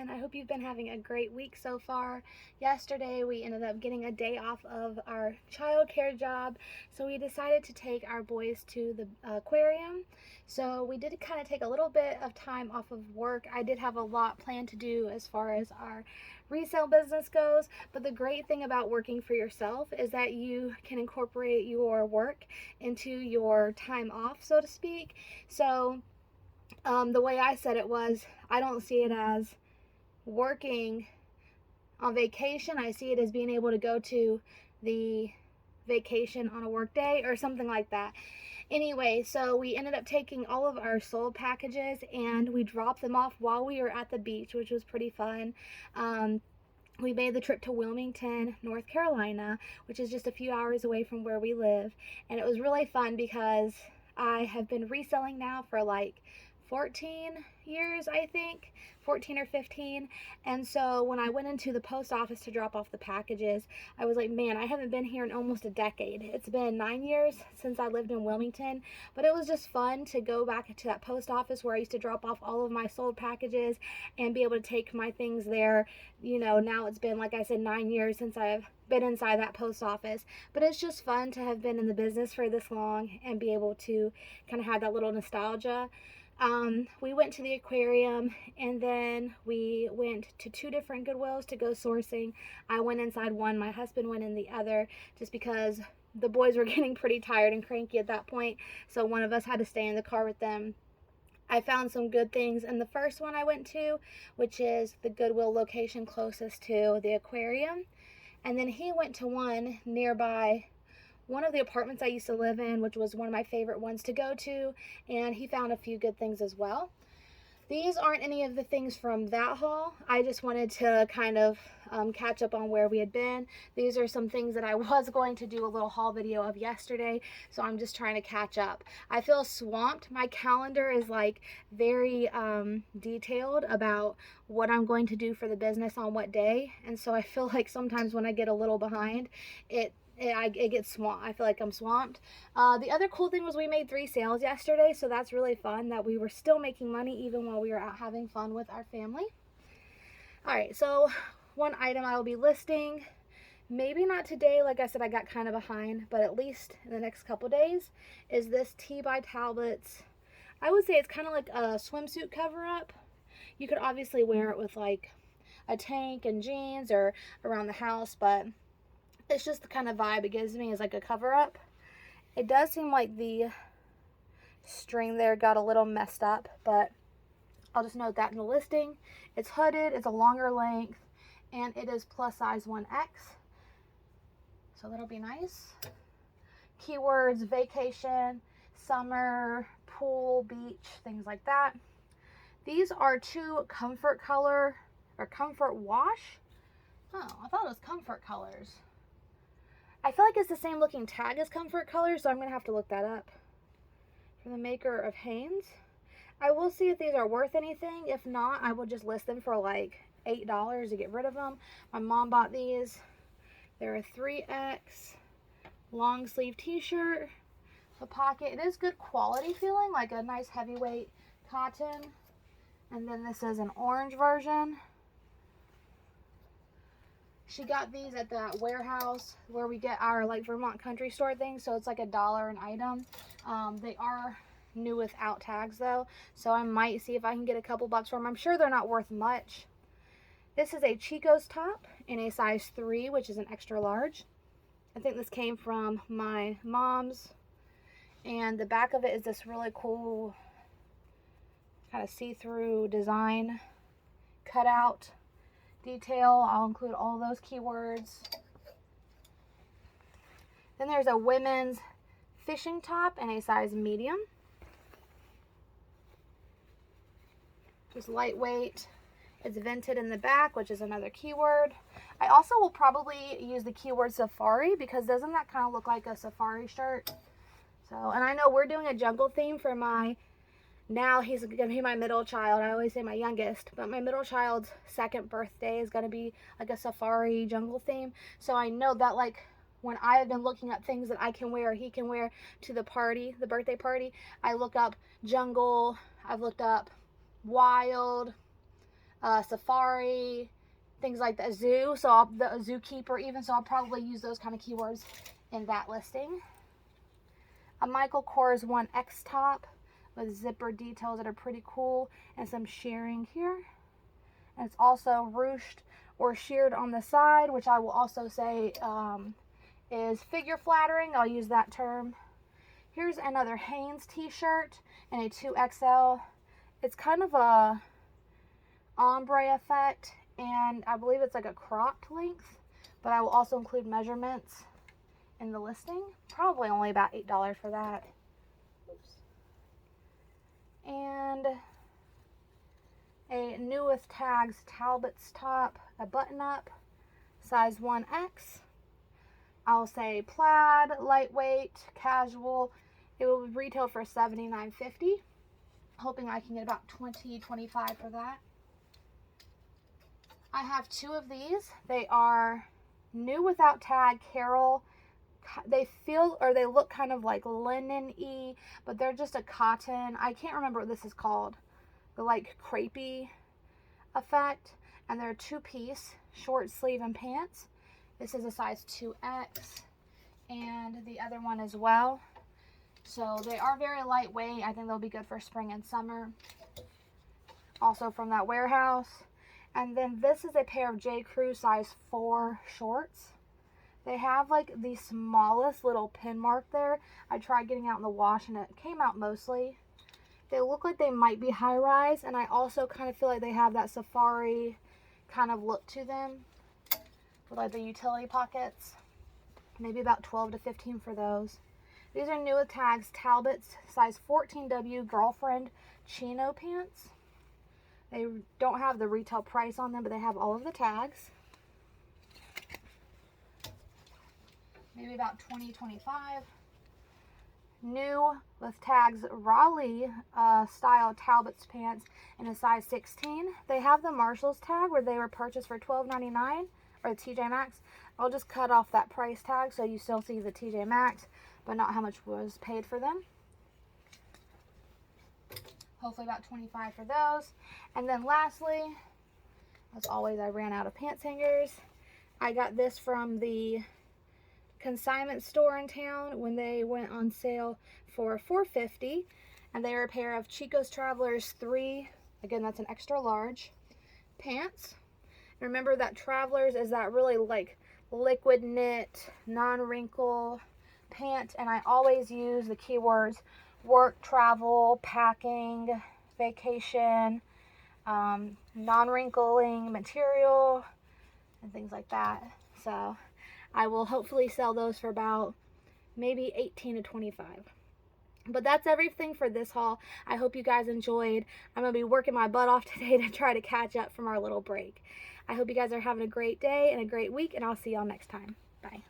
everyone. I hope you've been having a great week so far. Yesterday we ended up getting a day off of our childcare job, so we decided to take our boys to the aquarium. So we did kind of take a little bit of time off of work. I did have a lot planned to do as far as our resale business goes, but the great thing about working for yourself is that you can incorporate your work into your time off, so to speak. So the way I said it was, I don't see it as working on vacation. I see it as being able to go to the vacation on a work day or something like that. Anyway, so we ended up taking all of our sold packages and we dropped them off while we were at the beach, which was pretty fun. We made the trip to Wilmington, North Carolina, which is just a few hours away from where we live. And it was really fun because I have been reselling now for like 14 years, I think, 14 or 15. And so when I went into the post office to drop off the packages, I was like, man, I haven't been here in almost a decade. It's been 9 years since I lived in Wilmington, but it was just fun to go back to that post office where I used to drop off all of my sold packages and be able to take my things there. You know, now it's been, like I said, 9 years since I've been inside that post office, but it's just fun to have been in the business for this long and be able to kind of have that little nostalgia. We went to the aquarium and then we went to 2 different Goodwills to go sourcing. I went inside one, my husband went in the other, just because the boys were getting pretty tired and cranky at that point, so one of us had to stay in the car with them. I found some good things in the first one I went to, which is the Goodwill location closest to the aquarium, and then he went to one nearby one of the apartments I used to live in, which was one of my favorite ones to go to, and he found a few good things as well. These aren't any of the things from that haul. I just wanted to kind of catch up on where we had been. These are some things that I was going to do a little haul video of yesterday, so I'm just trying to catch up. I feel swamped. My calendar is like very detailed about what I'm going to do for the business on what day, and so I feel like sometimes when I get a little behind, it gets swamped. I feel like I'm swamped. The other cool thing was we made 3 sales yesterday, so that's really fun that we were still making money even while we were out having fun with our family. Alright, so one item I will be listing, maybe not today, like I said, I got kind of behind, but at least in the next couple days, is this T by Talbot's. I would say it's kind of like a swimsuit cover-up. You could obviously wear it with like a tank and jeans or around the house, but it's just the kind of vibe it gives me, is like a cover-up. It does seem like the string there got a little messed up, but I'll just note that in the listing. It's hooded, it's a longer length, and it is plus size 1X. So that'll be nice. Keywords: vacation, summer, pool, beach, things like that. These are 2 comfort color, or comfort wash. Oh, I thought it was comfort colors. I feel like it's the same looking tag as comfort colors, so I'm going to have to look that up. From the maker of Hanes. I will see if these are worth anything. If not, I will just list them for like $8 to get rid of them. My mom bought these. They're a 3X long sleeve t-shirt. The pocket, it is good quality feeling, like a nice heavyweight cotton. And then this is an orange version. She got these at that warehouse where we get our like Vermont country store things, so it's like $1 an item. They are new without tags though, so I might see if I can get a couple bucks for them. I'm sure they're not worth much. This is a Chico's top in a size 3, which is an extra large. I think this came from my mom's, and the back of it is this really cool kind of see-through design cutout detail. I'll include all those keywords. Then there's a women's fishing top in a size medium. Just lightweight. It's vented in the back, which is another keyword. I also will probably use the keyword safari, because doesn't that kind of look like a safari shirt? So, and I know we're doing a jungle theme for now he's going to be my middle child. I always say my youngest, but my middle child's 2nd birthday is going to be like a safari jungle theme. So I know that, like, when I have been looking up things that I can wear or he can wear to the party, the birthday party, I look up jungle, I've looked up wild, safari, things like the zoo, so the zookeeper even, so I'll probably use those kind of keywords in that listing. A Michael Kors 1X top with zipper details that are pretty cool, and some shearing here. And it's also ruched or sheared on the side, which I will also say is figure flattering. I'll use that term. Here's another Hanes t-shirt in a 2XL. It's kind of a ombre effect, and I believe it's like a cropped length, but I will also include measurements in the listing. Probably only about $8 for that. Oops. And a new with tags Talbot's top, a button up, size 1X. I'll say plaid, lightweight, casual. It will retail for $79.50. Hoping I can get about $20-25 for that. I have two of these. They are new without tag Carol. They feel, or they look kind of like linen-y, but they're just a cotton. I can't remember what this is called. The like crepey effect. And they're a two-piece, short sleeve and pants. This is a size 2X, and the other one as well. So they are very lightweight. I think they'll be good for spring and summer. Also from that warehouse. And then this is a pair of J. Crew size 4 shorts. They have like the smallest little pin mark there. I tried getting out in the wash and it came out mostly. They look like they might be high rise, and I also kind of feel like they have that safari kind of look to them, with like the utility pockets. Maybe about $12 to $15 for those. These are new with tags Talbot's size 14W girlfriend chino pants. They don't have the retail price on them, but they have all of the tags. Maybe about $20-25. New with tags Raleigh style Talbot's pants in a size 16. They have the Marshall's tag where they were purchased for $12.99, or the TJ Maxx. I'll just cut off that price tag so you still see the TJ Maxx, but not how much was paid for them. Hopefully about $25 for those. And then lastly, as always, I ran out of pants hangers. I got this from the consignment store in town when they went on sale for $4.50, and they were a pair of Chico's Travelers 3, again that's an extra large, pants. Remember that Travelers is that really like liquid knit, non-wrinkle pant, and I always use the keywords work, travel, packing, vacation, non-wrinkling material, and things like that. So I will hopefully sell those for about maybe $18 to $25. But that's everything for this haul. I hope you guys enjoyed. I'm going to be working my butt off today to try to catch up from our little break. I hope you guys are having a great day and a great week, and I'll see y'all next time. Bye.